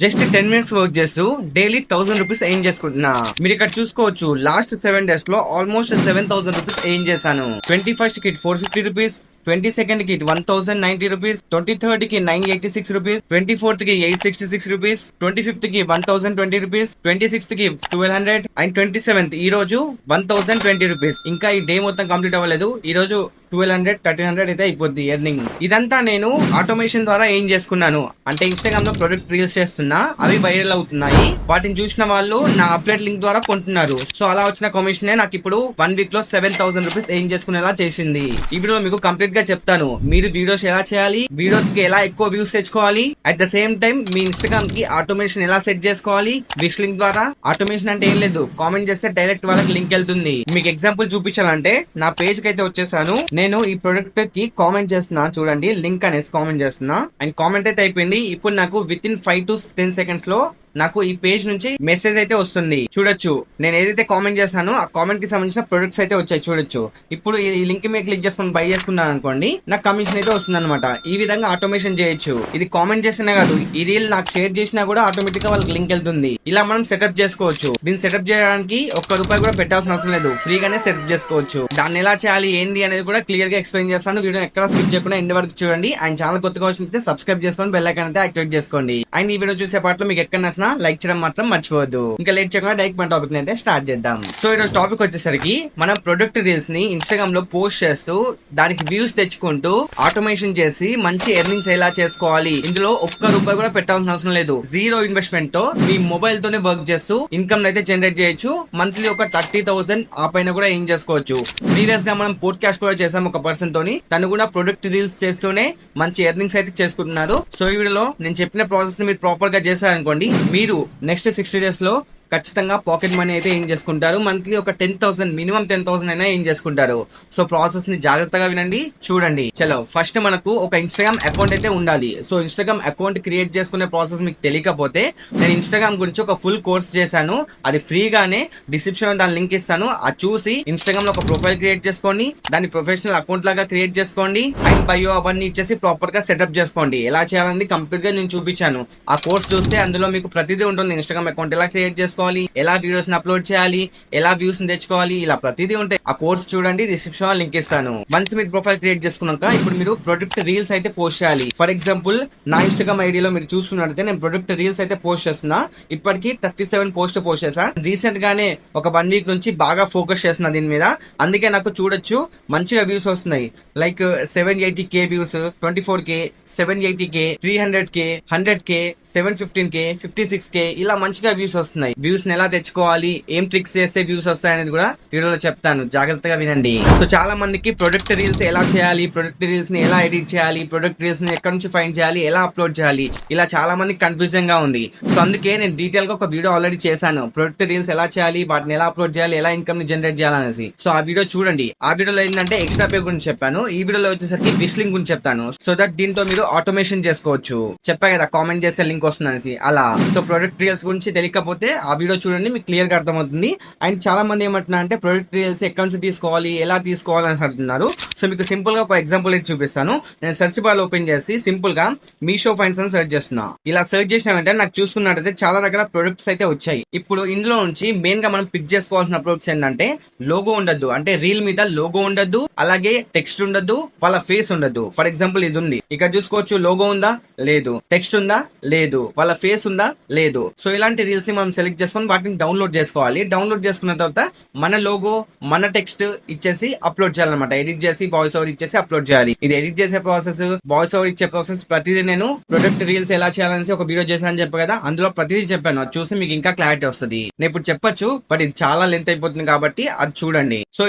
Just 10 minutes work చేస్తూ daily 1000 rupees ఎయిన్ చేసుకుంటున్నా. మీరు ఇక్కడ చూసుకోవచ్చు లాస్ట్ 7 days లో ఆల్మోస్ట్ 7000 రూపీస్ ఎయిన్ చేశాను. 21st కి 450 రూపీస్, 22nd కి 1090 రూపీస్, 23rd కి 986 రూపీస్, 24th కి 866 రూపీస్, 25th కి 1020 రూపీస్, 26th కి 1200 అండ్ 27th ఈ రోజు 1020 రూపీస్. ఇంకా ఈ డే మొత్తం కంప్లీట్ అవ్వలేదు. ఈ రోజు 1200 1300 అయితే అయిపోద్ది ఎర్నింగ్. ఇదంతా నేను ఆటోమేషన్ ద్వారా ఏం చేసుకున్నాను అంటే ఇన్స్టాగ్రామ్ లో ప్రొడక్ట్ రీల్స్ చేస్తున్నా, అవి వైరల్ అవుతున్నాయి. వాటిని చూసిన వాళ్ళు నా అఫ్లేట్ లింక్ ద్వారా కొంటున్నారు. సో అలా వచ్చిన కమిషన్ నాకు ఇప్పుడు 1 week లో 7000 రూపీస్ ఏం చేసుకునేలా చేసింది. ఈ వీడియో మీకు కంప్లీట్ గా చెప్తాను. మీరు వీడియోస్ ఎలా చేయాలి, వీడియోస్ కి ఎలా ఎక్కువ వ్యూస్ తెచ్చుకోవాలి, at the same time me Instagram కి ఆటోమేషన్ ఎలా సెట్ చేసుకోవాలి విష్ లింక్ ద్వారా. ఆటోమేషన్ అంటే ఏం లేదు, కామెంట్ చేస్తే డైరెక్ట్ వాళ్ళకి లింక్ వెళ్తుంది. మీకు ఎగ్జాంపుల్ చూపించాలంటే నా పేజ్ కి అయితే వచ్చేసాను. నేను ఈ ప్రొడక్ట్ కి కామెంట్ చేస్తున్నా, చూడండి లింక్ అనేసి కామెంట్ చేస్తున్నా అండ్ కామెంట్ అయితే అయిపోయింది. ఇప్పుడు నాకు విత్ ఇన్ 5 to 10 seconds లో నాకు ఈ పేజ్ నుంచి మెసేజ్ అయితే వస్తుంది. చూడొచ్చు నేను ఏదైతే కామెంట్ చేస్తానో ఆ కామెంట్ కి సంబంధించిన ప్రొడక్ట్స్ అయితే వచ్చాయి. చూడొచ్చు ఇప్పుడు ఈ లింక్ మీద క్లిక్ చేసుకుని బై చేసుకున్నాను అనుకోండి, నాకు కమిషన్ అయితే వస్తుంది అనమాట. ఈ విధంగా ఆటోమేషన్ చేయొచ్చు. ఇది కామెంట్ చేసినా కాదు, ఈ రీల్ నాకు షేర్ చేసినా కూడా ఆటోమేటిక్ గా వాళ్ళకి లింక్ వెళ్తుంది. ఇలా మనం సెటప్ చేసుకోవచ్చు. దీన్ని సెటప్ చేయడానికి ₹1 కూడా పెట్టాల్సిన అవసరం లేదు, ఫ్రీగానే సెటప్ చేసుకోవచ్చు. దాన్ని ఎలా చేయాలి ఏంది అనేది కూడా క్లియర్ గా ఎక్స్ప్లెయిన్ చేస్తాను. వీడియో ఎక్కడ స్కిప్ చేయకుండా ఎండ్ వరకు చూడండి. అండ్ ఛానల్ కొత్తగా వచ్చినట్లయితే సబ్స్క్రైబ్ చేసుకొని బెల్ ఐకాన్ అయితే యాక్టివేట్ చేసుకోండి. అండ్ ఈ వీడియో చూసే పాటలో మీకు ఎక్కడ నచ్చినా లైక్ చేయడం మాత్రం మర్చిపోవద్దు. ఇంకా లేట్ చేయకుండా డైరెక్ట్ మన టాపిక్ అయితే స్టార్ట్ చేద్దాం. సో ఈ రోజు టాపిక్ వచ్చేసరికి మనం ప్రొడక్ట్ రీల్స్ ని ఇన్స్టాగ్రామ్ లో పోస్ట్ చేస్తూ దానికి వ్యూస్ తెచ్చుకుంటూ ఆటోమేషన్ చేసి మంచి ఎర్నింగ్స్ ఎలా చేసుకోవాలి. ఇందులో ₹1 కూడా పెట్టాల్సిన అవసరం లేదు. జీరో ఇన్వెస్ట్మెంట్ తో మీ మొబైల్ తోనే వర్క్ చేస్తూ ఇన్కమ్ అయితే జనరేట్ చేయొచ్చు. మంత్లీ ఒక 30,000 ఆ పైన కూడా ఏం చేసుకోవచ్చు. ప్రీవియస్ గా మనం పోడ్కాస్ట్ కూడా చేసాం ఒక పర్సన్ తోని, తను కూడా ప్రొడక్ట్ రీల్స్ చేస్తూనే మంచి ఎర్నింగ్స్ అయితే చేసుకుంటున్నారు. సో ఈ వీడియోలో నేను చెప్పిన ప్రాసెస్ ని మీరు ప్రాపర్ గా చేశారనుకోండి, మీరు నెక్స్ట్ 60 days లో ఖచ్చితంగా పాకెట్ మనీ అయితే ఏం చేసుకుంటారు. మంత్లీ ఒక 10,000 మినిమం 10,000 అయినా ఏం చేసుకుంటారు. సో ప్రాసెస్ ని జాగ్రత్తగా వినండి, చూడండి. చలో ఫస్ట్ మనకు ఒక ఇన్స్టాగ్రామ్ అకౌంట్ అయితే ఉండాలి. సో ఇన్స్టాగ్రామ్ అకౌంట్ క్రియేట్ చేసుకునే ప్రాసెస్ మీకు తెలియకపోతే నేను ఇన్స్టాగ్రామ్ గురించి ఒక ఫుల్ కోర్స్ చేశాను. అది ఫ్రీగానే డిస్క్రిప్షన్ లో దాని లింక్ ఇస్తాను. అది చూసి ఇన్స్టాగ్రామ్ లో ఒక ప్రొఫైల్ క్రియేట్ చేసుకోండి, దాన్ని ప్రొఫెషనల్ అకౌంట్ లాగా క్రియేట్ చేసుకోండి. అండ్ బయో అవన్నీ ఇచ్చేసి ప్రాపర్ గా సెటప్ చేసుకోండి. ఎలా చేయాలని కంప్లీట్ గా నేను చూపించాను. ఆ కోర్స్ చూస్తే అందులో మీకు ప్రతిదీ ఉంటుంది. ఇన్స్టాగ్రామ్ అకౌంట్ ఎలా క్రియేట్ చేసుకోవాలి, ఎలా వీడియోస్ ని అప్లోడ్ చేయాలి, ఎలా వ్యూస్ ని తెచ్చుకోవాలి, ఇలా ప్రతిదీ ఉంటాయి. ఆ కోర్స్ చూడండి, డిస్క్రిప్షన్ లో లింక్ ఇస్తాను. వన్స్ మీరు ప్రొఫైల్ క్రియేట్ చేసుకున్నాక ఇప్పుడు మీరు ప్రొడక్ట్ రీల్స్ అయితే పోస్ట్ చేయాలి. ఫర్ ఎగ్జాంపుల్ నా ఇన్స్టాగ్రామ్ ఐడియాలో మీరు చూస్తున్నట్టయితే నేను ప్రొడక్ట్ రీల్స్ అయితే పోస్ట్ చేస్తున్నా. ఇప్పటికి 37 పోస్ట్ చేసా. రీసెంట్ గానే ఒక 1 week నుంచి బాగా ఫోకస్ చేస్తున్నా దీని మీద. అందుకే నాకు చూడొచ్చు మంచిగా వ్యూస్ వస్తున్నాయి. Like 780k views, 24k, 780k, 300k, 100k, 715k, 56k ఇలా మంచిగా వ్యూస్ వస్తున్నాయి. వ్యూస్ ని ఎలా తెచ్చుకోవాలి, ఏం ట్రిక్స్ చేస్తే వ్యూస్ వస్తాయి అనేది కూడా వీడియోలో చెప్తాను, జాగ్రత్తగా వినండి. సో చాలా మందికి ప్రొడక్ట్ రీల్స్ ఎలా చేయాలి, ప్రొడక్ట్ రీల్స్ ని ఎలా ఎడిట్ చేయాలి, ప్రొడక్ట్ రీల్స్ ని ఎక్కడ నుంచి ఫైండ్ చేయాలి, ఎలా అప్లోడ్ చేయాలి, ఇలా చాలా మందికి కన్ఫ్యూజన్ గా ఉంది. సో అందుకే నేను డీటెయిల్ గా ఒక వీడియో ఆల్రెడీ చేశాను. ప్రొడక్ట్ రీల్స్ ఎలా చేయాలి, వాటిని ఎలా అప్లోడ్ చేయాలి, ఎలా ఇన్కమ్ ని జనరేట్ చేయాలనేసి. సో ఆ వీడియో చూడండి. ఆ వీడియోలో ఏంటంటే ఎక్స్ట్రా పే గురించి చెప్పాను. ఈ వీడియోలో వచ్చేసరికి విష్ లింక్ గురించి చెప్తాను. సో దట్ దీంతో మీరు ఆటోమేషన్ చేసుకోవచ్చు. చెప్పా కదా కామెంట్ చేస్తే లింక్ వస్తుంది అనేసి, అలా. సో ప్రొడక్ట్ రీల్స్ గురించి తెలియకపోతే ఆ వీడియో చూడండి, మీకు క్లియర్ గా అర్థమవుతుంది. అండ్ చాలా మంది ఏమంటున్నా అంటే ప్రొడక్ట్ రీల్స్ ఎక్కడి నుంచి తీసుకోవాలి, ఎలా తీసుకోవాలి అని అడుగుతున్నారు. సో మీకు సింపుల్ గా ఒక ఎగ్జాంపుల్ అయితే చూపిస్తాను. నేను సెర్చ్ బార్ ఓపెన్ చేసి సింపుల్ గా మీషో ఫైండ్స్ అని సెర్చ్ చేస్తున్నా. ఇలా సెర్చ్ చేసిన వెంటనే నాకు చూసుకున్నట్టయితే చాలా రకాల ప్రొడక్ట్స్ అయితే వచ్చాయి. ఇప్పుడు ఇందులో నుంచి మెయిన్ గా మనం పిక్ చేసుకోవాల్సిన ప్రొడక్ట్స్ ఏంటంటే లోగో ఉండద్దు, అంటే రీల్ మీద లోగో ఉండద్దు, అలాగే టెక్స్ట్ ఉండద్దు, వాళ్ళ ఫేస్ ఉండద్దు. ఫర్ ఎగ్జాంపుల్ ఇది ఉంది, ఇక్కడ చూసుకోవచ్చు. లోగో ఉందా, లేదు. టెక్స్ట్ ఉందా, లేదు. వాళ్ళ ఫేస్ ఉందా, లేదు. సో ఇలాంటి రీల్స్ ని మనం సెలెక్ట్ చేసుకొని వాటిని డౌన్లోడ్ చేసుకోవాలి. డౌన్లోడ్ చేసుకున్న తర్వాత మన లోగో, మన టెక్స్ట్ ఇచ్చేసి అప్లోడ్ చేయాలన్నమాట. ఎడిట్ చేసి వాయిస్ ఓవర్ ఇచ్చేసి అప్లోడ్ చేయాలి. ఇది ఎడిట్ చేసే ప్రాసెస్, వాయిస్ ఓవర్ ఇచ్చే ప్రాసెస్ ప్రతిదీ నేను ప్రొడక్ట్ రీల్స్ ఎలా చేయాలని ఒక వీడియో చేశాను చెప్పు కదా, అందులో ప్రతిదీ చెప్పాను. అది చూసి మీకు ఇంకా క్లారిటీ వస్తుంది. నేను ఇప్పుడు చెప్పొచ్చు, బట్ ఇది చాలా లెంత్ అయిపోతుంది కాబట్టి అది చూడండి. సో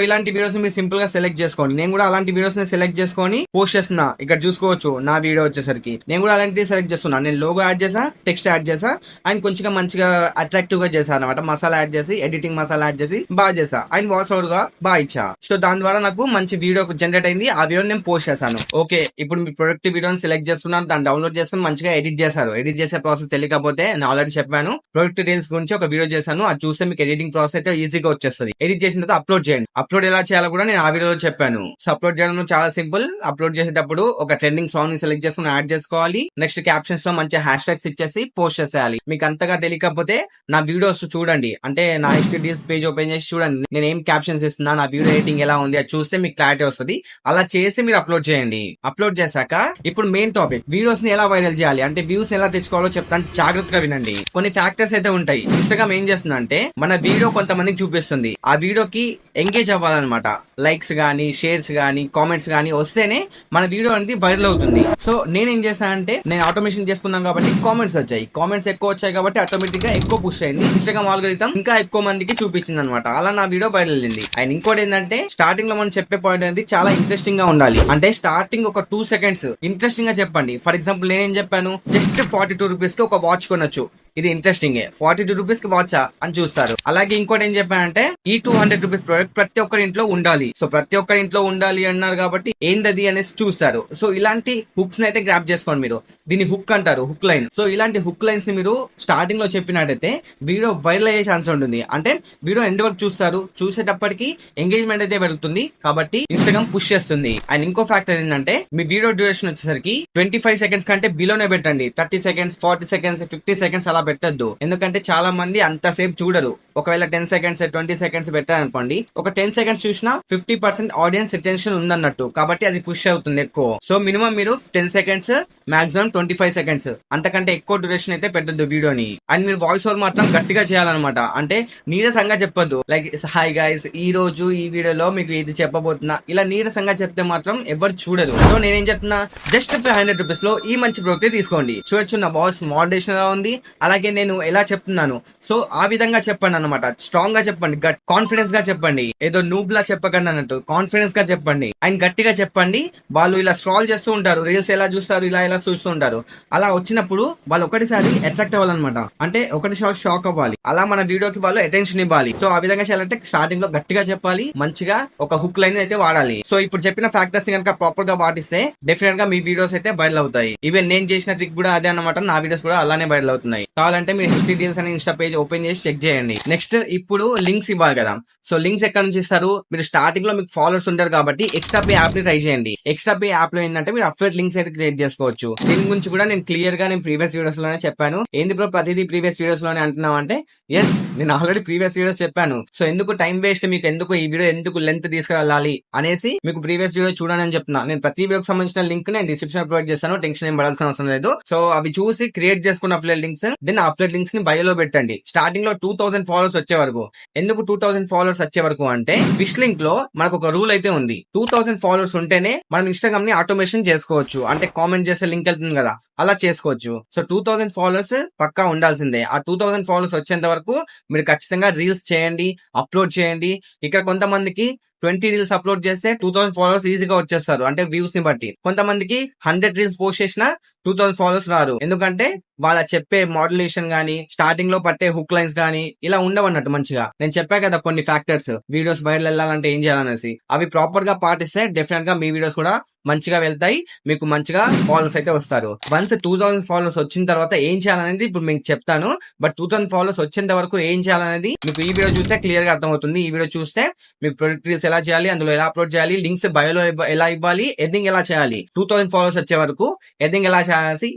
ఇలాంటి వీడియోస్ మీరు సింపుల్ గా సెలెక్ట్ చేసుకోండి. నేను కూడా అలాంటి వీడియోస్ ని సెలెక్ట్ చేసుకొని పోస్ట్ చేస్తున్నా. ఇక్కడ చూసుకోవచ్చు నా వీడియో వచ్చేసరికి నేను కూడా అలాంటివి సెలెక్ట్ చేస్తున్నా. నేను లోగో యాడ్ చేసా, టెక్స్ట్ యాడ్ చేసా, అండ్ కొంచెం మంచిగా అట్రాక్టివ్ గా చేశాను అనమాట. మసాలా యాడ్ చేసి, ఎడిటింగ్ మసాలా యాడ్ చేసి బాగా చేసా అండ్ వాయిస్ ఓవర్ గా బాగా ఇచ్చా. సో దాని ద్వారా నాకు మంచి వీడియో జనరేట్ అయింది. ఆ వీడియో నేను పోస్ట్ చేశాను. ఓకే, ఇప్పుడు మీ ప్రొడక్ట్ వీడియోని సెలెక్ట్ చేసుకున్నాను, దాన్ని డౌన్లోడ్ చేసుకుని మంచిగా ఎడిట్ చేశారు. ఎడిట్ చేసే ప్రాసెస్ తెలియకపోతే నేను ఆల్రెడీ చెప్పాను. ప్రొడక్ట్ డీటెయిల్స్ గురించి ఒక వీడియో చేశాను. అది చూస్తే మీకు ఎడిటింగ్ ప్రాసెస్ అయితే ఈజీగా వచ్చేస్తుంది. ఎడిట్ చేసిన తర్వాత అప్లోడ్ చేయండి. అప్లోడ్ ఎలా చేయాలో కూడా నేను ఆ వీడియోలో చెప్పాను. సో అప్లోడ్ చేయడం చాలా సింపుల్. అప్లోడ్ చేసేటప్పుడు ఒక ట్రెండింగ్ సాంగ్ ని సెలెక్ట్ చేసుకుని యాడ్ చేసుకోవాలి. నెక్స్ట్ క్యాప్షన్స్ లో మంచి హ్యాష్ ట్యాగ్స్ ఇచ్చేసి పోస్ట్ చేసేయాలి. మీకు అంతగా తెలియకపోతే నా వీడియోస్ చూడండి, అంటే నా HTDS పేజ్ ఓపెన్ చేసి చూడండి, నేను ఏం క్యాప్షన్స్ ఇస్తున్నా, నా వీడియో ఎడిటింగ్ ఎలా ఉంది అది చూస్తే మీకు క్లారిటీ వస్తుంది. అలా చేసి మీరు అప్లోడ్ చేయండి. అప్లోడ్ చేశాక ఇప్పుడు మెయిన్ టాపిక్, వీడియోస్ ని ఎలా వైరల్ చేయాలి, అంటే వ్యూస్ ఎలా తెచ్చుకోవాలో చెప్తాను, జాగ్రత్తగా వినండి. కొన్ని ఫ్యాక్టర్స్ అయితే ఉంటాయి. ఇన్స్టాగ్రామ్ ఏం చేస్తుంది అంటే మన వీడియో కొంతమందికి చూపిస్తుంది. ఆ వీడియోకి ఎంగేజ్ అవ్వాలన్నమాట. లైక్స్ గానీ, షేర్స్ గానీ, కామెంట్స్ గానీ వస్తేనే మన వీడియో అనేది వైరల్ అవుతుంది. సో నేనేం చేశానంటే, నేను ఆటోమేషన్ చేసుకున్నాను కాబట్టి కామెంట్స్ వచ్చాయి. కామెంట్స్ ఎక్కువ వచ్చాయి కాబట్టి ఆటోమేటిక్ గా ఎక్కువ పుష్ అయింది. ఇన్స్టాగ్రామ్ ఆల్గోరిథం ఇంకా ఎక్కువ మందికి చూపించింది అనమాట. అలా నా వీడియో వైరల్ అయింది. అండ్ ఇంకోటి ఏంటంటే, స్టార్టింగ్ లో మనం చెప్పే పాయింట్ అనేది చాలా ఇంట్రెస్టింగ్ గా ఉండాలి. అంటే స్టార్టింగ్ ఒక 2 seconds ఇంట్రెస్టింగ్ గా చెప్పండి. ఫర్ ఎగ్జాంపుల్ నేనేం చెప్పాను, జస్ట్ 42 రూపీస్ కి ఒక వాచ్ కొనొచ్చు, ఇది ఇంట్రెస్టింగ్. 42 రూపీస్ కి వాచా అని చూస్తారు. అలాగే ఇంకోటి ఏం చెప్పానంటే, ఈ 200 రూపీస్ ప్రోడక్ట్ ప్రతి ఒక్కరి ఇంట్లో ఉండాలి. సో ప్రతి ఒక్కరి ఇంట్లో ఉండాలి అన్నారు కాబట్టి ఏందది అనేసి చూస్తారు. సో ఇలాంటి హుక్స్ అయితే గ్రాప్ చేసుకోండి మీరు. దీన్ని హుక్ అంటారు, హుక్ లైన్. సో ఇలాంటి హుక్ లైన్స్ ని మీరు స్టార్టింగ్ లో చెప్పినట్టయితే వీడియో వైరల్ అయ్యే ఛాన్స్ ఉంటుంది. అంటే వీడియో ఎండ్ వరకు చూస్తారు, చూసేటప్పటికి ఎంగేజ్మెంట్ అయితే పెరుగుతుంది కాబట్టి ఇన్స్టాగ్రామ్ పుష్ చేస్తుంది. అండ్ ఇంకో ఫ్యాక్టర్ ఏంటంటే, మీ వీడియో డ్యూరేషన్ వచ్చేసరికి 25 seconds కంటే బిలోనే పెట్టండి. 30 seconds, 40 seconds, 50 seconds అలా పెట్టద్దు. ఎందుకంటే చాలా మంది అంతసేపు చూడరు. ఒకవేళ 10 seconds, 20 seconds పెట్టారనుకోండి, ఒక 10 seconds చూసినా 50% ఆడియన్స్ అటెన్షన్ ఉందన్నట్టు, కాబట్టి అది పుష్ అవుతుంది ఎక్కువ. సో మినిమం మీరు 10 seconds, మాక్సిమం 25 seconds, అంతకంటే ఎక్కువ డ్యూరేషన్ అయితే పెట్టద్దు వీడియోని. అండ్ మీరు వాయిస్ ఓవర్ మాత్రం గట్టిగా చేయాలన్నమాట. అంటే నీరసంగా చెప్పొద్దు. లైక్ హాయ్ గైస్, ఈ రోజు ఈ వీడియోలో మీకు ఇది చెప్పబోతున్నా, ఇలా నీరసంగా చెప్తే మాత్రం ఎవరు చూడరు. సో నేనేం చెప్తున్నా, జస్ట్ 500 రూపీస్ లో ఈ మంచి ప్రోడక్ట్ తీసుకోండి. చూడొచ్చు నా వాయిస్ మోడరేషన్ ఎలా ఉంది. అలాగే నేను ఎలా చెప్తున్నాను, సో ఆ విధంగా చెప్పండి అనమాట. స్ట్రాంగ్ గా చెప్పండి, కాన్ఫిడెన్స్ గా చెప్పండి. ఏదో నూబ్ లా చెప్పకండి అన్నట్టు కాన్ఫిడెన్స్ గా చెప్పండి అండ్ గట్టిగా చెప్పండి. వాళ్ళు ఇలా స్క్రాల్ చేస్తూ ఉంటారు, రీల్స్ ఎలా చూస్తారు, ఇలా ఇలా చూస్తూ ఉంటారు. అలా వచ్చినప్పుడు వాళ్ళు ఒకటిసారి అట్రాక్ట్ అవ్వాలన్నమాట. అంటే ఒకటి షాక్ అవ్వాలి. అలా మన వీడియోకి వాళ్ళు అటెన్షన్ ఇవ్వాలి. సో ఆ విధంగా చేయాలంటే స్టార్టింగ్ లో గట్టిగా చెప్పాలి, మంచిగా ఒక హుక్ లైన్ అయితే వాడాలి. సో ఇప్పుడు చెప్పిన ఫ్యాక్టర్స్ కనుక ప్రాపర్ గా పాటిస్తే డెఫినెట్ గా మీ వీడియోస్ అయితే వైరల్ అవుతాయి. ఈవెన్ నేను చేసిన ట్రిక్ కూడా అదే అనమాట. నా వీడియోస్ కూడా అలానే వైరల్ అవుతున్నాయి. కావాలంటే మీరు HTDS అనే ఇన్స్టా పేజ్ ఓపెన్ చేసి చెక్ చేయండి. నెక్స్ట్ ఇప్పుడు లింక్స్ ఇవ్వాలి కదా. సో లింక్స్ ఎక్కడ నుంచి ఇస్తారు? మీరు స్టార్టింగ్ లో మీకు ఫాలోవర్స్ ఉంటారు కాబట్టి ఎక్స్ట్రా పే యాప్ ని ట్రై చేయండి. ఎక్స్ట్రా పే యాప్ లో ఏంటంటే మీరు అఫిలియేట్ లింక్స్ అయితే క్రియేట్ చేసుకోవచ్చు. దీని గురించి కూడా నేను క్లియర్ గా ప్రీవియస్ వీడియోస్ లోనే చెప్పాను. ఏంది బ్రో ప్రతిదీ ప్రీవియస్ వీడియోస్ లోనే అంటున్నావు అంటే, ఎస్ నేను ఆల్రెడీ ప్రీవియస్ వీడియోస్ చెప్పాను. సో ఎందుకు టైం వేస్ట్, మీకు ఎందుకు ఈ వీడియో ఎందుకు లెంత్ తీసుకెళ్ళాలి అనేసి మీకు ప్రీవియస్ వీడియో చూడండి అని చెప్తున్నా. నేను ప్రతి వీడియోకి సంబంధించిన లింక్ నేను డిస్క్రిప్షన్ ప్రొవైడ్ చేస్తాను. టెన్షన్ ఏం పడాల్సిన అవసరం లేదు. సో అవి చూసి క్రియేట్ చేసుకున్న affiliate links, then affiliate links ని బయోలో పెట్టండి. స్టార్టింగ్ లో 2000 ఫాలోవర్స్ వచ్చే వరకు. ఎందుకు 2000 ఫాలోవర్స్ వచ్చే వరకు అంటే, విష్ లింక్ లో మనకు ఒక రూల్ అయితే ఉంది. 2000 ఫాలోవర్స్ ఉంటేనే మనం ఇన్స్టాగ్రామ్ ని ఆటోమేషన్ చేసుకోవచ్చు. అంటే కామెంట్ చేసే లింక్ వెళ్తుంది కదా, అలా చేసుకోవచ్చు. సో 2000 ఫాలోవర్స్ పక్కా ఉండాల్సిందే. ఆ 2000 ఫాలోవర్స్ వచ్చేంత వరకు మీరు ఖచ్చితంగా రీల్స్ చేయండి, అప్లోడ్ చేయండి. ఇక్కడ కొంతమందికి 20 రీల్స్ అప్లోడ్ చేస్తే 2000 ఫాలోవర్స్ ఈజీగా వచ్చేస్తారు, అంటే వ్యూస్ ని బట్టి. కొంతమందికి 100 రీల్స్ పోస్ట్ చేసినా 2000 ఫాలోవర్స్ రారు. ఎందుకంటే వాళ్ళ చెప్పే మోడ్యులేషన్ గానీ, స్టార్టింగ్ లో పట్టే హుక్ లైన్స్ గానీ ఇలా ఉండవన్నట్టు. మంచిగా నేను చెప్పా కదా కొన్ని ఫ్యాక్టర్స్, వీడియోస్ వైరల్ వెళ్ళాలంటే ఏం చేయాలనేసి. అవి ప్రాపర్ గా పాటిస్తే డెఫినెట్ గా మీ వీడియోస్ కూడా మంచిగా వెళ్తాయి, మీకు మంచిగా ఫాలోవర్స్ అయితే వస్తారు. వన్స్ 2000 ఫాలోవర్స్ వచ్చిన తర్వాత ఏం చేయాలనేది ఇప్పుడు మీకు చెప్తాను. బట్ 2000 ఫాలోవర్స్ వచ్చేంత వరకు ఏం చేయాలనేది మీకు ఈ వీడియో చూస్తే క్లియర్ గా అర్థమవుతుంది. ఈ వీడియో చూస్తే మీకు ప్రొడక్ట్ రీల్స్ ఎలా చేయాలి, అందులో ఎలా అప్లోడ్ చేయాలి, లింక్స్ బయోలో ఎలా ఇవ్వాలి, ఎర్నింగ్ ఎలా చేయాలి, 2000 ఫాలోవర్స్ వచ్చే వరకు ఎర్నింగ్ ఎలా చేయాలని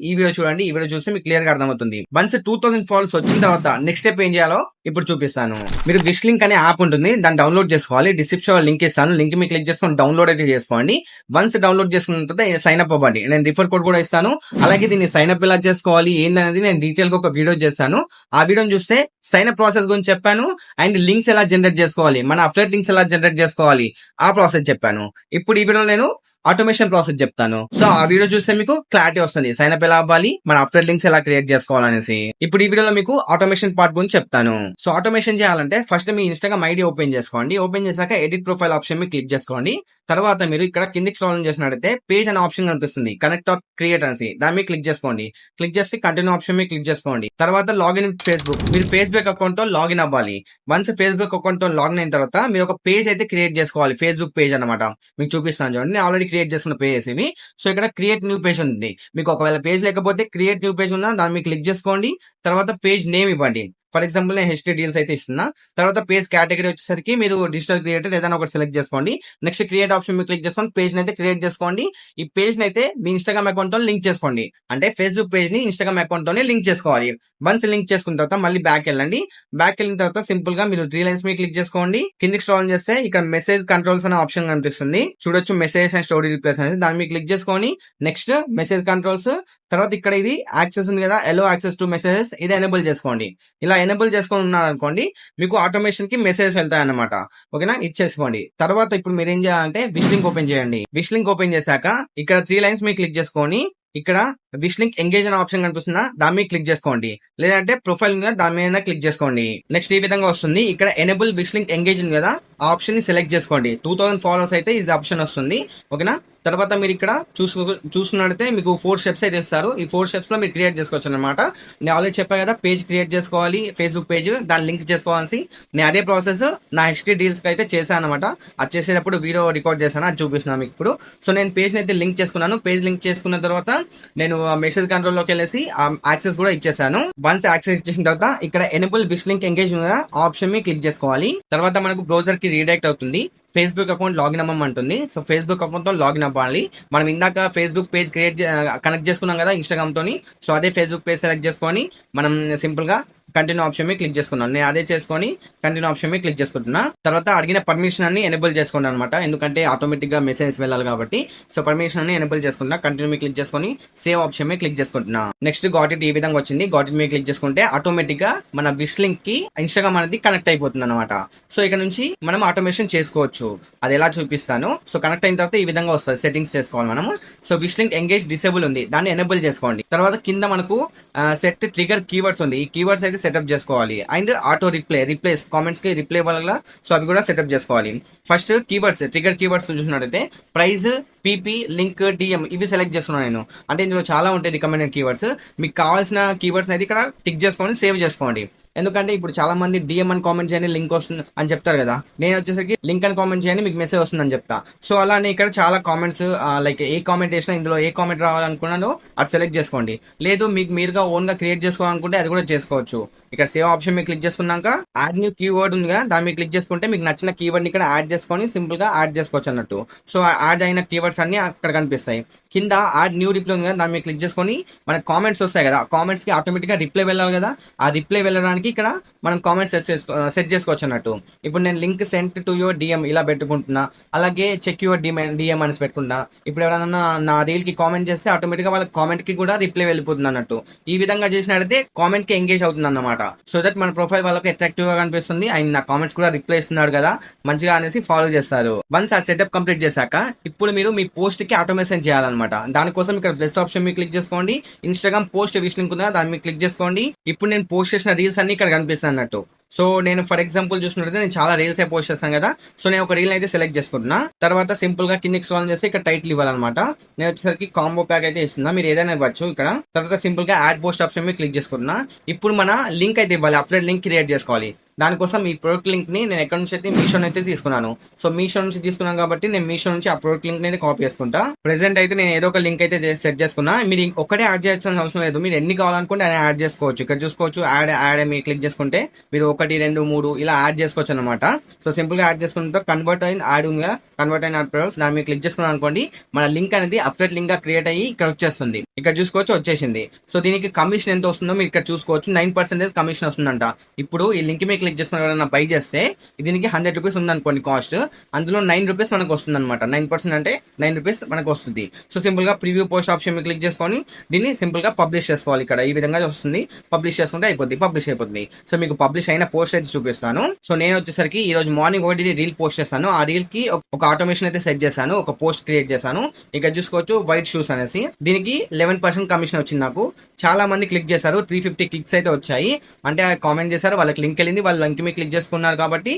ఈ వీడియో చూడండి. ఈ వీడియో చూస్తే మీకు క్లియర్ గా అర్థమవుతుంది. వన్స్ 2000 ఫాలోవర్స్ వచ్చిన తర్వాత నెక్స్ట్ స్టెప్ ఏం చేయాలో ఇప్పుడు చూపిస్తాను. మీరు విష్ లింక్ అనే యాప్ ఉంటుంది, దాన్ని డౌన్లోడ్ చేసుకోవాలి. డిస్క్రిప్షన్ లో లింక్ ఇస్తాను, లింక్ మీ క్లిక్ చేసుకొని డౌన్లోడ్ అయితే చేసుకోండి. వన్స్ డౌన్లోడ్ చేసుకున్న తర్వాత సైన్ అప్ అవ్వండి. నేను రిఫర్ కోడ్ కూడా ఇస్తాను. అలాగే దీన్ని సైన్ అప్ ఎలా చేసుకోవాలి ఏందనేది నేను డీటెయిల్ గా ఒక వీడియో చేస్తాను. ఆ వీడియోని చూస్తే సైన్ అప్ ప్రాసెస్ గురించి చెప్పాను. అండ్ లింక్స్ ఎలా జనరేట్ చేసుకోవాలి, మన అఫిలియేట్ లింక్స్ ఎలా జనరేట్ చేసుకోవాలి ఆ ప్రాసెస్ చెప్పాను. ఇప్పుడు ఈ వీడియోలో నేను ఆటోమేషన్ ప్రాసెస్ చెప్తాను. సో ఆ వీడియో చూస్తే మీకు క్లారిటీ వస్తుంది సైన్ అప్ ఎలా అవ్వాలి, మన అప్డేట్ లింక్స్ ఎలా క్రియేట్ చేసుకోవాలనేసి. ఇప్పుడు ఈ వీడియోలో మీకు ఆటోమేషన్ పార్ట్ గురించి చెప్తాను. సో ఆటోమేషన్ చేయాలంటే ఫస్ట్ మీ ఇన్స్టాగ్రామ్ ఐడి ఓపెన్ చేసుకోండి. ఓపెన్ చేశాక ఎడిట్ ప్రొఫైల్ ఆప్షన్ మీద క్లిక్ చేసుకోండి. తర్వాత మీరు ఇక్కడ కిందికి స్క్రోల్ చేసినట్టయితే పేజ్ అనే ఆప్షన్ కనిపిస్తుంది, కనెక్ట్ ఆర్ క్రియేట్ అనేసి. దాని మీద క్లిక్ చేసుకోండి. క్లిక్ చేసి కంటిన్యూ ఆప్షన్ మీద క్లిక్ చేసుకోండి. తర్వాత లాగిన్ విత్ ఫేస్బుక్, మీరు ఫేస్బుక్ అకౌంట్ తో లాగిన్ అవ్వాలి. వన్స్ ఫేస్బుక్ అకౌంట్ తో లాగిన్ అయిన తర్వాత మీరు ఒక పేజ్ అయితే క్రియేట్ చేసుకోవాలి, ఫేస్బుక్ పేజ్ అనమాట. మీకు చూపిస్తాను చూడండి, నేను ఆల్రెడీ క్రియేట్ చేసుకున్న పేజెస్ ఇవి. సో ఇక్కడ క్రియేట్ న్యూ పేజ్ ఉంది. మీకు ఒకవేళ పేజ్ లేకపోతే క్రియేట్ న్యూ పేజ్ ఉందా దాని మీద క్లిక్ చేసుకోండి. తర్వాత పేజ్ నేమ్ ఇవ్వండి. ఫర్ ఎగ్జాంపుల్ నేను హెచ్డి డీల్స్ అయితే ఇస్తున్నా. తర్వాత పేజ్ కేటగిరీ వచ్చేసరికి మీరు డిజిటల్ క్రియేటర్ ఏదైనా ఒకటి సెలెక్ట్ చేసుకోండి. నెక్స్ట్ క్రియేట్ ఆప్షన్ మీద క్లిక్ చేసుకొని పేజ్ అయితే క్రియేట్ చేసుకోండి. ఈ పేజ్ అయితే మీ ఇన్స్టాగ్రామ్ అకౌంట్ తో లింక్ చేసుకోండి. అంటే ఫేస్బుక్ పేజ్ ని ఇన్స్టాగ్రామ్ అకౌంట్ తోనే లింక్ చేసుకోవాలి. వన్స్ లింక్ చేసుకున్న తర్వాత మళ్ళీ బ్యాక్ వెళ్ళండి. బ్యాక్ వెళ్ళిన తర్వాత సింపుల్ గా మీరు 3 లైన్స్ మీద క్లిక్ చేసుకోండి. కిందికి స్క్రోల్ చేస్తే ఇక్కడ మెసేజ్ కంట్రోల్స్ అనే ఆప్షన్ కనిపిస్తుంది, చూడొచ్చు మెసేజ్ అండ్ స్టోరీ రిప్లేస్ అనేది. దాని మీద క్లిక్ చేసుకొని నెక్స్ట్ మెసేజ్ కంట్రోల్స్, తర్వాత ఇక్కడ ఇది యాక్సెస్ ఉంది కదా, ఎలో యాక్సెస్ టు మెసేజెస్, ఇది ఎనేబుల్ చేసుకోండి. ఇలా ఎనేబుల్ చేసుకొని ఉన్నారనుకోండి మీకు ఆటోమేషన్ కి మెసేజ్ వెళ్తాయి అన్నమాట. ఓకేనా, ఇచ్చేసుకోండి. తర్వాత ఇప్పుడు మీరు ఏం చేయాలంటే విష్ లింక్ ఓపెన్ చేయండి. విష్ లింక్ ఓపెన్ చేశాక ఇక్కడ 3 లైన్స్ మీద క్లిక్ చేసుకొని ఇక్కడ విష్ లింక్ ఎంగేజ్ అనే ఆప్షన్ కనిపిస్తుందా దాని మీద క్లిక్ చేసుకోండి. లేదంటే ప్రొఫైల్ ఉంది కదా దాని మీద క్లిక్ చేసుకోండి. నెక్స్ట్ ఈ విధంగా వస్తుంది. ఇక్కడ ఎనేబుల్ విష్ లింక్ ఎంగేజ్ ఉంది కదా, ఆ ఆప్షన్ ని సెలెక్ట్ చేసుకోండి. 2000 ఫాలోవర్స్ అయితే ఇది ఆప్షన్ వస్తుంది. ఓకేనా, తర్వాత మీరు ఇక్కడ చూసుకున్నట్లయితే మీకు 4 స్టెప్స్ అయితే ఇస్తారు. ఈ 4 స్టెప్స్ లో మీరు క్రియేట్ చేసుకోవచ్చు అనమాట. నేను ఆల్రెడీ చెప్పా కదా, పేజ్ క్రియేట్ చేసుకోవాలి, ఫేస్బుక్ పేజ్ దాన్ని లింక్ చేసుకోవాల్సి. నేను అదే ప్రాసెస్ నా హెచ్డి డీల్స్ కి అయితే చేశాను అనమాట. అది చేసేటప్పుడు వీడియో రికార్డ్ చేశాను, అది చూపిస్తున్నాను మీకు ఇప్పుడు. సో నేను పేజ్ అయితే లింక్ చేసుకున్నాను. పేజ్ లింక్ చేసుకున్న తర్వాత నేను మెసేజ్ కంట్రోల్ లోకి వెళ్ళేసి యాక్సెస్ కూడా ఇచ్చేసాను. వన్స్ యాక్సెస్ ఇచ్చేసిన తర్వాత ఇక్కడ ఎనేబుల్ విష్ లింక్ ఎంగేజ్ ఉంది కదా, ఆప్షన్ మీద క్లిక్ చేసుకోవాలి. తర్వాత మనకు బ్రౌజర్ కి రీడైరెక్ట్ అవుతుంది. ఫేస్బుక్ అకౌంట్ లాగిన్ అవ్వమంటుంది. సో ఫేస్బుక్ అకౌంట్ తో లాగిన్ అవ్వాలి. మనం ఇందాక ఫేస్బుక్ పేజ్ కనెక్ట్ చేసుకున్నాం కదా ఇన్స్టాగ్రామ్ తోని. సో అదే ఫేస్బుక్ పేజ్ సెలెక్ట్ చేసుకొని మనం సింపుల్ గా కంటిన్యూ ఆప్షన్ మీద క్లిక్ చేసుకున్నాను. నేను అదే చేసుకొని కంటిన్యూ ఆప్షన్ మీద క్లిక్ చేసుకుంటున్నా. తర్వాత అడిగిన పర్మిషన్ అన్ని ఎనేబుల్ చేసుకున్నాను అనమాట, ఎందుకంటే ఆటోమేటిక్ గా మెసేజ్ వెళ్ళాలి కాబట్టి. సో పర్మిషన్ అన్ని ఎనేబుల్ చేసుకుంటున్నా. కంటిన్యూ మీద క్లిక్ చేసుకొని సేవ్ ఆప్షన్ మీద క్లిక్ చేసుకుంటున్నా. నెక్స్ట్ గాట్ ఇట్ ఈ విధంగా వచ్చింది. గాట్ ఇట్ మీద క్లిక్ చేసుకుంటే ఆటోమేటిక్ గా మన విష్ లింక్ కి ఇన్స్టాగ్రామ్ అనేది కనెక్ట్ అయిపోతుంది అనమాట. సో ఇక్కడ నుంచి మనం ఆటోమేషన్ చేసుకోవచ్చు, అది ఎలా చూపిస్తాను. సో కనెక్ట్ అయిన తర్వాత ఈ విధంగా వస్తుంది. సెట్టింగ్స్ చేసుకోవాలి మనము. So wish link engage disable ఉంది, దాన్ని ఎనేబుల్ చేసుకోండి. తర్వాత కింద మనకు సెట్ ట్రిగర్ కీవర్డ్స్ ఉంది. ఈ కీవర్డ్స్ అయితే సెటప్ చేసుకోవాలి. అండ్ ఆటో రిప్లేస్ కామెంట్స్ కి రిప్లై వల్ల సో అవి కూడా సెటప్ చేసుకోవాలి. ఫస్ట్ కీవర్డ్స్, ట్రిగర్ కీవర్డ్స్ చూసినట్టయితే ప్రైజ్, పీపీ, లింక్, డిఎం ఇవి సెలెక్ట్ చేస్తున్నాను నేను. అంటే ఇందులో చాలా ఉంటాయి రికమెండెడ్ కీవర్డ్స్. మీకు కావాల్సిన కీవర్డ్స్ అయితే ఇక్కడ టిక్ చేసుకొని సేవ్ చేసుకోండి. ఎందుకంటే ఇప్పుడు చాలా మంది డిఎం అని కామెంట్ చేయండి లింక్ వస్తుంది అని చెప్తారు కదా, నేను వచ్చేసరికి లింక్ అని కామెంట్ చేయండి మీకు మెసేజ్ వస్తుందని చెప్తా. సో అలానే ఇక్కడ చాలా కామెంట్స్ లైక్ ఏ కామెంట్ వేసినా ఇందులో ఏ కామెంట్ రావాలనుకున్నానో అది సెలెక్ట్ చేసుకోండి. లేదు మీకు మీరుగా ఓన్ గా క్రియేట్ చేసుకోవాలనుకుంటే అది కూడా చేసుకోవచ్చు. ఇక్కడ సేవ్ ఆప్షన్ మీద క్లిక్ చేసుకున్నాక యాడ్ న్యూ కీవర్డ్ ఉంది కదా, దాని మీద క్లిక్ చేసుకుంటే మీకు నచ్చిన కీవర్డ్ ని ఇక్కడ యాడ్ చేసుకొని సింపుల్ గా యాడ్ చేసుకోవచ్చు అన్నట్టు. సో యాడ్ అయిన కీవర్డ్స్ అన్ని అక్కడ కనిపిస్తాయి. కింద యాడ్ న్యూ రిప్లై ఉంది కదా, దాని మీద క్లిక్ చేసుకొని మనకి కామెంట్స్ వస్తాయి కదా, కామెంట్స్ కి ఆటోమేటిక్ గా రిప్లై వెళ్ళాలి కదా, ఆ రిప్లై వెళ్ళడానికి ఇక్కడ మనం కామెంట్స్ సెట్ చేసుకోవచ్చు అన్నట్టు. ఇప్పుడు నేను link sent to your DM ఇలా పెట్టుకుంటున్నా. అలాగే చెక్ యువర్ డిఎం అని పెట్టుకుంటా. ఇప్పుడు ఎవరైనా నా రీల్ కి కామెంట్ చేస్తే ఆటోమేటిక్ గా వాళ్ళ కామెంట్ కి కూడా రిప్లై వెళ్ళిపోతుంది అన్నట్టు. ఈ విధంగా చేసినట్టయితే కామెంట్ కి ఎంగేజ్ అవుతుంది అన్నమాట. సో దట్ మన ప్రొఫైల్ వాళ్ళకి అట్రాక్టివ్ గా కనిపిస్తుంది. అండ్ నా కామెంట్స్ కూడా రిప్లై ఇస్తున్నాడు కదా మంచిగా అనేసి ఫాలో చేస్తారు. వన్స్ ఆ సెటప్ కంప్లీట్ చేశాక ఇప్పుడు మీరు మీ పోస్ట్ కి ఆటోమేషన్ చేయాలన్నమాట. దానికోసం ఇక్కడ ప్లస్ ఆప్షన్ మీద క్లిక్ చేసుకోండి. ఇన్స్టాగ్రామ్ పోస్ట్ విష్ లింక్ ఉందా దాని మీద క్లిక్ చేసుకోండి. ఇప్పుడు నేను పోస్ట్ చేసిన రీల్స్ అన్ని ఇక్కడ కనిపిస్తాయి అన్నట్టు. సో నేను ఫర్ ఎగ్జాంపుల్ చూసుకున్నట్లయితే నేను చాలా రీల్స్ అయితే పోస్ట్ చేస్తాను కదా, సో నేను ఒక రీల్ అయితే సెలెక్ట్ చేసుకుంటున్నా. తర్వాత సింపుల్ గా కిందికి స్క్రోల్ చేస్తే ఇక్కడ టైటిల్ ఇవ్వాలన్నమాట. నేను వచ్చేసరికి కాంబో ప్యాక్ అయితే ఇస్తున్నా, మీరు ఏదైనా ఇవ్వచ్చు ఇక్కడ. తర్వాత సింపుల్ గా యాడ్ పోస్ట్ ఆప్షన్ మీద క్లిక్ చేసుకుంటున్నా. ఇప్పుడు మన లింక్ అయితే ఇవ్వాలి, అప్లోడ్ లింక్ క్రియేట్ చేసుకోవాలి. దానికోసం ఈ ప్రొడక్ట్ లింక్ ని నేను ఎక్కడ నుంచి అయితే మీషో అయితే తీసుకున్నాను. సో మీషో నుంచి తీసుకున్నాను కాబట్టి నేను మీషో నుంచి ఆ ప్రొడక్ట్ లింక్ అయితే కాపీ చేసుకుంటా. ప్రెసెంట్ అయితే నేను ఏదో ఒక లింక్ అయితే సెట్ చేసుకున్నా. మీరు ఒక్కటే యాడ్ చేయాల్సిన అవసరం లేదు, మీరు ఎన్ని కావాలనుకుంటే అని యాడ్ చేసుకోవచ్చు. ఇక్కడ చూసుకోవచ్చు యాడ్ మీరు క్లిక్ చేసుకుంటే మీరు 1, 2, 3 ఇలా యాడ్ చేసుకోవచ్చు అనమాట. సో సింపుల్ గా యాడ్ చేసుకుంటే కన్వర్ట్ అయిన యాడ్ ఉంది కదా, కన్వర్ట్ అయిన ప్రొడక్ట్స్ దాని మీద క్లిక్ చేసుకున్నాను అనుకోండి, మన లింక్ అనేది అప్డేట్ లింక్ గా క్రియేట్ అయ్యి ఇక్కడ వచ్చేస్తుంది. ఇక్కడ చూసుకోవచ్చు వచ్చేసింది. సో దీనికి కమిషన్ ఎంత వస్తుందో మీరు ఇక్కడ చూసుకోవచ్చు. 9% కమిషన్ వస్తుందంట. ఇప్పుడు ఈ లింక్ మీద క్లిక్ చేసుకుని ఎవరైనా బై చేస్తే దీనికి 100 రూపీస్ ఉందనుకోండి కాస్ట్, అందులో 9 రూపీస్ మనకు వస్తుంది అనమాట. 9% అంటే 9 రూపీస్ మనకు వస్తుంది. సో సింపుల్ గా ప్రివ్యూ పోస్ట్ ఆప్షన్ మీద క్లిక్ చేసుకొని దీన్ని సింపుల్ గా పబ్లిష్ చేసుకోవాలి. ఇక్కడ ఈ విధంగా వస్తుంది. పబ్లిష్ చేసుకుంటే అయిపోద్ది, పబ్లిష్ అయిపోతుంది. సో మీకు పబ్లిష్ అయిన పోస్ట్ అయితే చూపిస్తాను. సో నేను వచ్చేసరికి ఈ రోజు మార్నింగ్ ఒకటి రీల్ పోస్ట్ చేస్తాను. ఆ రీల్ కి ఒక ఆటోమేషన్ అయితే సెట్ చేశాను, ఒక పోస్ట్ క్రియేట్ చేశాను. ఇక్కడ చూసుకోవచ్చు వైట్ షూస్ అనేసి, దీనికి 11% కమిషన్ వచ్చింది నాకు. చాలా మంది క్లిక్ చేశారు, 350 క్లిక్స్ అయితే వచ్చాయి. అంటే కామెంట్ చేశారు, వాళ్ళకి లింక్ వెళ్ళింది, వాళ్ళు లింక్ మీద క్లిక్ చేసుకున్నారు కాబట్టి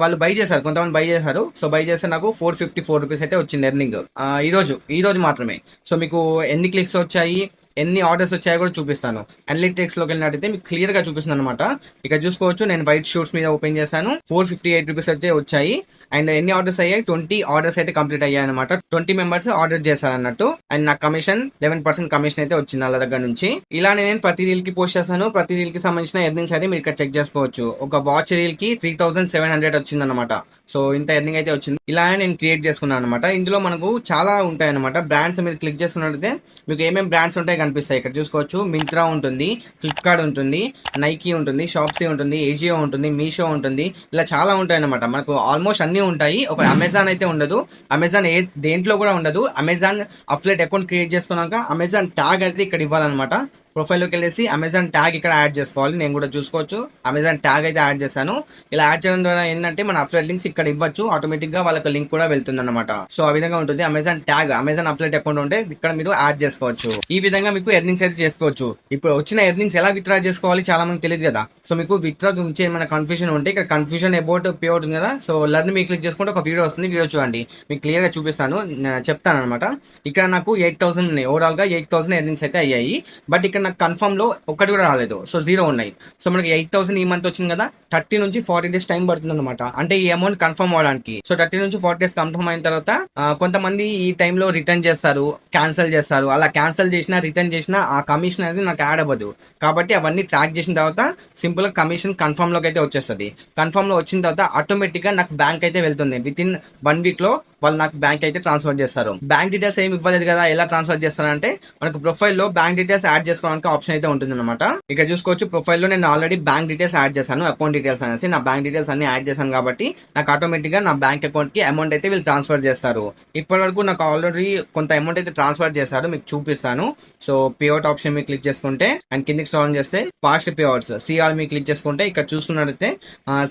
వాళ్ళు బై చేశారు, కొంతమంది బై చేశారు. సో బై చేస్తే నాకు 454 రూపీస్ అయితే వచ్చింది ఎర్నింగ్ ఈ రోజు మాత్రమే. సో మీకు ఎన్ని క్లిక్స్ వచ్చాయి, ఎన్ని ఆర్డర్స్ వచ్చాయో కూడా చూపిస్తాను. అనలిటిక్స్ లోకి వెళ్ళినట్టయితే మీకు క్లియర్ గా చూపిస్తుంది అనమాట. ఇక్కడ చూసుకోవచ్చు నేను వైట్ షూట్స్ మీద ఓపెన్ చేశాను, 458 రూపీస్ అయితే వచ్చాయి. అండ్ ఎన్ని ఆర్డర్స్ అయ్యాయి, 20 ఆర్డర్స్ అయితే కంప్లీట్ అయ్యాయి అనమాట. 20 మెంబర్స్ ఆర్డర్ చేశారు అన్నట్టు. అండ్ నా కమిషన్ 11% కమిషన్ అయితే వచ్చింది వాళ్ళ దగ్గర నుంచి. ఇలానే నేను ప్రతి రీల్ కి పోస్ట్ చేస్తాను. ప్రతి రీల్ కి సంబంధించిన ఎర్నింగ్స్ అయితే మీరు ఇక్కడ చెక్ చేసుకోవచ్చు. ఒక వాచ్ రీల్ కి 3700 వచ్చింది అనమాట. సో ఇంత ఎర్నింగ్ అయితే వచ్చింది. ఇలానే నేను క్రియేట్ చేసుకున్నాను అనమాట. ఇందులో మనకు చాలా ఉంటాయి అనమాట. బ్రాండ్స్ మీరు క్లిక్ చేసుకున్నట్లయితే మీకు ఏమేమి బ్రాండ్స్ ఉంటాయి కనిపిస్తాయి. ఇక్కడ చూసుకోవచ్చు మింత్రా ఉంటుంది, ఫ్లిప్కార్ట్ ఉంటుంది, నైకీ ఉంటుంది, షాప్సీ ఉంటుంది, ఏజియో ఉంటుంది, మీషో ఉంటుంది. ఇలా చాలా ఉంటాయి అనమాట. మనకు ఆల్మోస్ట్ అన్ని ఉంటాయి. ఒక అమెజాన్ అయితే ఉండదు. అమెజాన్ దేంట్లో కూడా ఉండదు. అమెజాన్ అఫ్లెట్ అకౌంట్ క్రియేట్ చేసుకున్నాక అమెజాన్ ట్యాగ్ అయితే ఇక్కడ ఇవ్వాలన్నమాట. ప్రొఫైల్లోకి వెళ్ళేసి అమెజాన్ ట్యాగ్ ఇక్కడ యాడ్ చేసుకోవాలి. నేను కూడా చూసుకోవచ్చు అమెజాన్ ట్యాగ్ అయితే యాడ్ చేశాను. ఇలా యాడ్ చేయడం ద్వారా ఏంటంటే మన అఫ్లెట్ లింక్స్ ఇక్కడ ఇవ్వచ్చు, ఆటోమేటిక్ గా వాళ్ళకి లింక్ కూడా వెళ్తుంది అనమాట. సో ఆ విధంగా ఉంటుంది. Amazon tag, Amazon affiliate account ఉంటే ఇక్కడ మీరు యాడ్ చేసుకోవచ్చు. ఈ విధంగా మీకు ఎర్నింగ్స్ అయితే చేసుకోవచ్చు. ఇప్పుడు వచ్చిన ఎర్నింగ్స్ ఎలా విత్డ్రా చేసుకోవాలి చాలా మంది తెలియదు కదా. సో మీకు విత్డ్రా గురించి ఏమైనా కన్ఫ్యూజన్ ఉంటే ఇక్కడ కన్ఫ్యూజన్ అబౌట్ పే అవుట్ ఉంది కదా. సో లర్న్ మీ క్లిక్ చేసుకుంటే ఒక వీడియో వస్తుంది, వీడియో చూడండి, మీకు క్లియర్ గా చూపిస్తాను, చెప్తాను అనమాట. ఇక్కడ నాకు 8000 ఉన్నాయి, ఓవరాల్ గా 8000 ఎర్నింగ్స్ అయితే అయ్యాయి. బట్ ఇక్కడ నాకు కన్ఫర్మ్ లో ఒక్కటి కూడా రాలేదు. సో 0 ఉన్నాయి. సో మనకి 8000 ఈ మంత్ వచ్చింది కదా, 30 నుంచి 40 డేస్ టైం పడుతుంది అనమాట. అంటే ఈ అమౌంట్ కన్ఫర్మ్ అవడానికి. సో 30 నుంచి 40 డేస్ కన్ఫర్మ్ అయిన తర్వాత కొంతమంది ఈ టైంలో రిటర్న్ చేస్తారు, క్యాన్సిల్ చేస్తారు. అలా క్యాన్సిల్ చేసినా రిటర్న్ చేసినా ఆ కమిషన్ అనేది నాకు యాడ్ అవ్వదు. కాబట్టి అవన్నీ ట్రాక్ చేసిన తర్వాత సింపుల్ గా కమిషన్ కన్ఫర్మ్ లోకి అయితే వచ్చేస్తుంది. కన్ఫర్మ్ లో వచ్చిన తర్వాత ఆటోమేటిక్ గా నాకు బ్యాంక్ అయితే వెళ్తుంది. విత్ ఇన్ 1 వీక్ లో వాళ్ళు నాకు బ్యాంక్ అయితే ట్రాన్స్ఫర్ చేస్తారు. బ్యాంక్ డీటెయిల్స్ ఏమి ఇవ్వలేదు కదా, ఎలా ట్రాన్స్ఫర్ చేస్తారంటే మనకు ప్రొఫైల్ లో బ్యాంక్ డీటెయిల్స్ యాడ్ చేసుకోవడానికి ఆప్షన్ అయితే ఉంటుంది అనమాట. ఇక్కడ చూసుకోవచ్చు ప్రొఫైల్ లో నేను ఆల్రెడీ బ్యాంక్ డీటెయిల్స్ యాడ్ చేశాను, అకౌంట్ డీటెయిల్స్ అనేసి నా బ్యాంక్ డీటెయిల్స్ అన్ని యాడ్ చేశాను కాబట్టి నాకు ఆటోమేటిక్ గా నా బ్యాంక్ అకౌంట్ కి అమౌంట్ అయితే వీళ్ళు ట్రాన్స్ఫర్ చేస్తారు. ఇప్పటి వరకు నాకు ఆల్రెడీ కొంత అమౌంట్ అయితే ట్రాన్స్ఫర్ చేశారు, మీకు చూపిస్తాను. సో పేఅవుట్ ఆప్షన్ మీద క్లిక్ చేసుకుంటే అండ్ కిందికి స్క్రాల్ చేస్తే ఫాస్ట్ పేఅవుట్స్ సిఆర్ మీద క్లిక్ చేసుకుంటే ఇక్కడ చూసుకున్నట్లయితే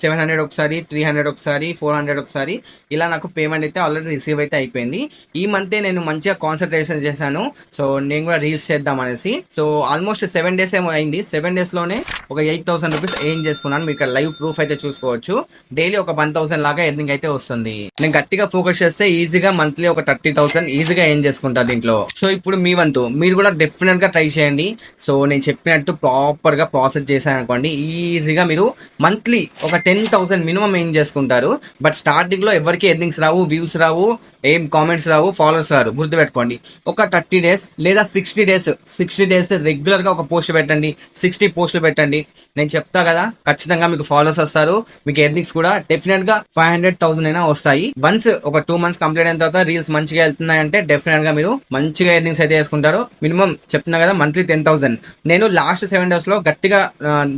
700 ఒకసారి, 300 ఒకసారి, 400 ఒకసారి, ఇలా నాకు పేమెంట్ అయితే ఆల్రెడీ రిసీవ్ అయితే అయిపోయింది. ఈ మంతే నేను మంచిగా కాన్సన్ట్రేషన్ చేశాను. సో నేను కూడా రీల్స్ చేద్దాం అనేసి. సో ఆల్మోస్ట్ 7 డేస్ ఏమో అయింది. 7 డేస్ లోనే ఒక 8000 రూపీస్ ఎర్న్ చేసుకున్నాను. మీకు ఇక్కడ లైవ్ ప్రూఫ్ అయితే చూసుకోవచ్చు. డైలీ ఒక 1000 లాగా ఎర్నింగ్ అయితే వస్తుంది. నేను గట్టిగా ఫోకస్ చేస్తే ఈజీగా మంత్లీ ఒక 30,000 ఈజీగా ఎర్న్ చేసుకుంటా దీంట్లో. సో ఇప్పుడు మీ వంతు మీరు కూడా డెఫినెట్ గా ట్రై చేయండి. సో నేను చెప్పినట్టు ప్రాపర్ గా ప్రాసెస్ చేశాను అనుకోండి, ఈజీగా మీరు మంత్లీ ఒక 10,000 మినిమం ఎర్న్ చేసుకుంటారు. బట్ స్టార్టింగ్ లో ఎవరికి ఎర్నింగ్స్ రావు, వ్యూస్ రావు, ఏం కామెంట్స్ రావు, ఫాలోవర్స్ రారు. గుర్తుపెట్టుకోండి. ఒక 30 డేస్ లేదా 60 డేస్ రెగ్యులర్ గా ఒక పోస్ట్ పెట్టండి, 60 పోస్టులు పెట్టండి. నేను చెప్తా కదా ఖచ్చితంగా మీకు ఫాలోవర్స్ వస్తారు, మీకు ఎర్నింగ్స్ కూడా డెఫినెట్ గా 500,000 అయినా వస్తాయి. వన్స్ ఒక 2 మంత్స్ కంప్లీట్ అయిన తర్వాత రీల్స్ మంచిగా వెళ్తున్నాయంటే డెఫినెట్ గా మీరు మంచిగా ఎర్నింగ్స్ అయితే చేసుకుంటారు. మినిమం చెప్తున్నా కదా మంత్లీ 10,000. నేను లాస్ట్ 7 డేస్ లో గట్టిగా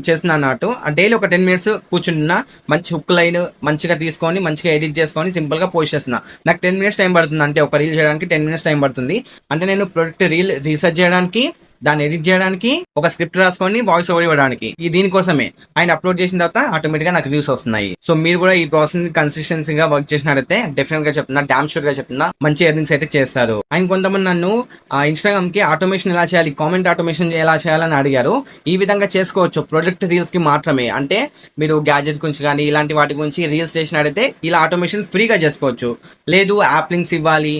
చేస్తున్నాను అన్నట్టు. డైలీ ఒక 10 మినిట్స్ కూర్చుంటున్నా, మంచి హుక్ లైన్ మంచిగా తీసుకొని మంచిగా ఎడిట్ చేసుకొని సింపుల్ గా పోస్ట్ చేస్తున్నా. నాకు 10 మినిట్స్ టైం పడుతుంది. అంటే ఒక రీల్ చేయడానికి 10 మినిట్స్ టైం పడుతుంది. అంటే నేను ప్రొడక్ట్ రీల్ రీసెర్చ్ చేయడానికి, దాన్ని ఎడిట్ చేయడానికి, ఒక స్క్రిప్ట్ రాసుకొని వాయిస్ ఓవర్ ఇవ్వడానికి, ఈ దీనికోసమే ఆయన అప్లోడ్ చేసిన తర్వాత ఆటోమేటిక్ గా నాకు వ్యూస్ వస్తున్నాయి. సో మీరు కూడా ఈ ప్రాసెస్ కన్సిస్టెన్సీగా వర్క్ చేసినట్లయితే డెఫినెట్ గా చెప్తున్నా, డామ్ షూర్ గా చెప్తున్నా, మంచి ఎర్నింగ్స్ అయితే చేస్తారు. ఆయన కొంతమంది నన్ను ఇన్స్టాగ్రామ్ కి ఆటోమేషన్ ఎలా చేయాలి, కామెంట్ ఆటోమేషన్ ఎలా చేయాలని అడిగారు. ఈ విధంగా చేసుకోవచ్చు ప్రొడక్ట్ రీల్స్ కి మాత్రమే. అంటే మీరు గ్యాజెట్ గురించి కానీ ఇలాంటి వాటి గురించి రీల్స్ చేసినట్టయితే ఇలా ఆటోమేషన్ ఫ్రీగా చేసుకోవచ్చు. లేదు యాప్ లింక్స్ ఇవ్వాలి,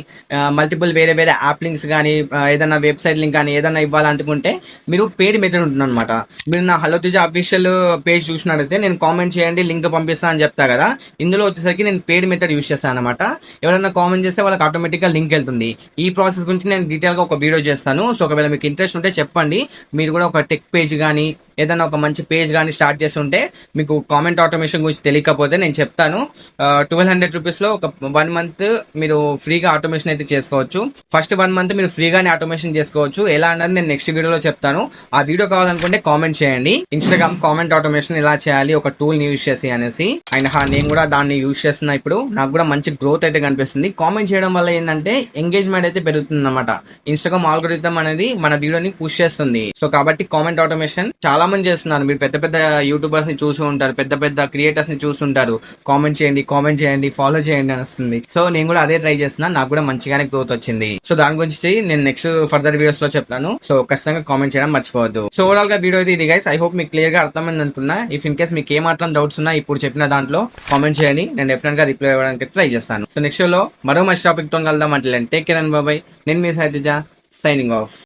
మల్టిపుల్ వేరే యాప్ లింక్స్ కానీ ఏదైనా వెబ్సైట్ లింక్ కానీ ఏదైనా ఇవ్వాలి అనుకుంటే మీరు పేడ్ మెథడ్ ఉంటుంది అనమాట. మీరు నా హలో తేజ అఫీషియల్ పేజ్ చూసినట్లయితే నేను కామెంట్ చేయండి లింక్ పంపిస్తా అని చెప్తా కదా, ఇందులో వచ్చేసరికి నేను పేడ్ మెథడ్ యూస్ చేస్తాను అనమాట. ఎవరైనా కామెంట్ చేస్తే వాళ్ళకి ఆటోమేటిక్ గా లింక్ వెళ్తుంది. ఈ ప్రాసెస్ గురించి నేను డీటెయిల్ గా ఒక వీడియో చేస్తాను. సో ఒకవేళ మీకు ఇంట్రెస్ట్ ఉంటే చెప్పండి. మీరు కూడా ఒక టెక్ పేజ్ కానీ ఏదైనా ఒక మంచి పేజ్ కానీ స్టార్ట్ చేసి ఉంటే మీకు కామెంట్ ఆటోమేషన్ గురించి తెలియకపోతే నేను చెప్తాను. 1200 రూపీస్ లో ఒక 1 మంత్ మీరు ఫ్రీగా ఆటోమేషన్ అయితే చేసుకోవచ్చు. ఫస్ట్ 1 మంత్ మీరు ఫ్రీగానే ఆటోమేషన్ చేసుకోవచ్చు. ఎలా అన్నది నేను నెక్స్ట్ వీడియోలో చెప్తాను. ఆ వీడియో కావాలనుకుంటే కామెంట్ చేయండి. ఇన్స్టాగ్రామ్ కామెంట్ ఆటోమేషన్ ఎలా చేయాలి ఒక టూల్ యూజ్ చేసి అనేసి. అండ్ నేను కూడా దాన్ని యూజ్ చేస్తున్నా. ఇప్పుడు నాకు కూడా మంచి గ్రోత్ అయితే కనిపిస్తుంది. కామెంట్ చేయడం వల్ల ఏంటంటే ఎంగేజ్మెంట్ అయితే పెరుగుతుంది అనమాట. ఇన్స్టాగ్రామ్ ఆల్గోరిథం అనేది మన వీడియోని పుష్ చేస్తుంది. సో కాబట్టి కామెంట్ ఆటోమేషన్ చాలా మంది చేస్తున్నారు. మీరు పెద్ద పెద్ద యూట్యూబర్స్ ని చూసి ఉంటారు, పెద్ద పెద్ద క్రియేటర్స్ ని చూస్తుంటారు. కామెంట్ చేయండి, ఫాలో చేయండి అని వస్తుంది. సో నేను కూడా అదే ట్రై చేస్తున్నా. నాకు కూడా మంచిగానే గ్రోత్ వచ్చింది. సో దాని గురించి నేను నెక్స్ట్ ఫర్దర్ వీడియోస్ లో చెప్తాను. సో ఖచ్చితంగా కామెంట్ చేయడం మర్చిపోవద్దు. సో ఓవరాల్ గా వీడియో ఇది గైస్. ఐ హోప్ మీకు క్లియర్ గా అర్థమైంది అనుకున్నా. ఇఫ్ ఇన్ కేస్ మీకు ఏమాత్రం డౌట్స్ ఉన్నా ఇప్పుడు చెప్పిన దాంట్లో కామెంట్ చేయండి. నేను డెఫినెట్ గా రిప్లై ఇవ్వడానికి ట్రై చేస్తాను. సో నెక్స్ట్ లో మరో మంచి టాపిక్ తో కలుద్దాం. అంటే టేక్ కేర్ అండ్ బాయ్. నేను మీ సైతేజ సైనింగ్ ఆఫ్.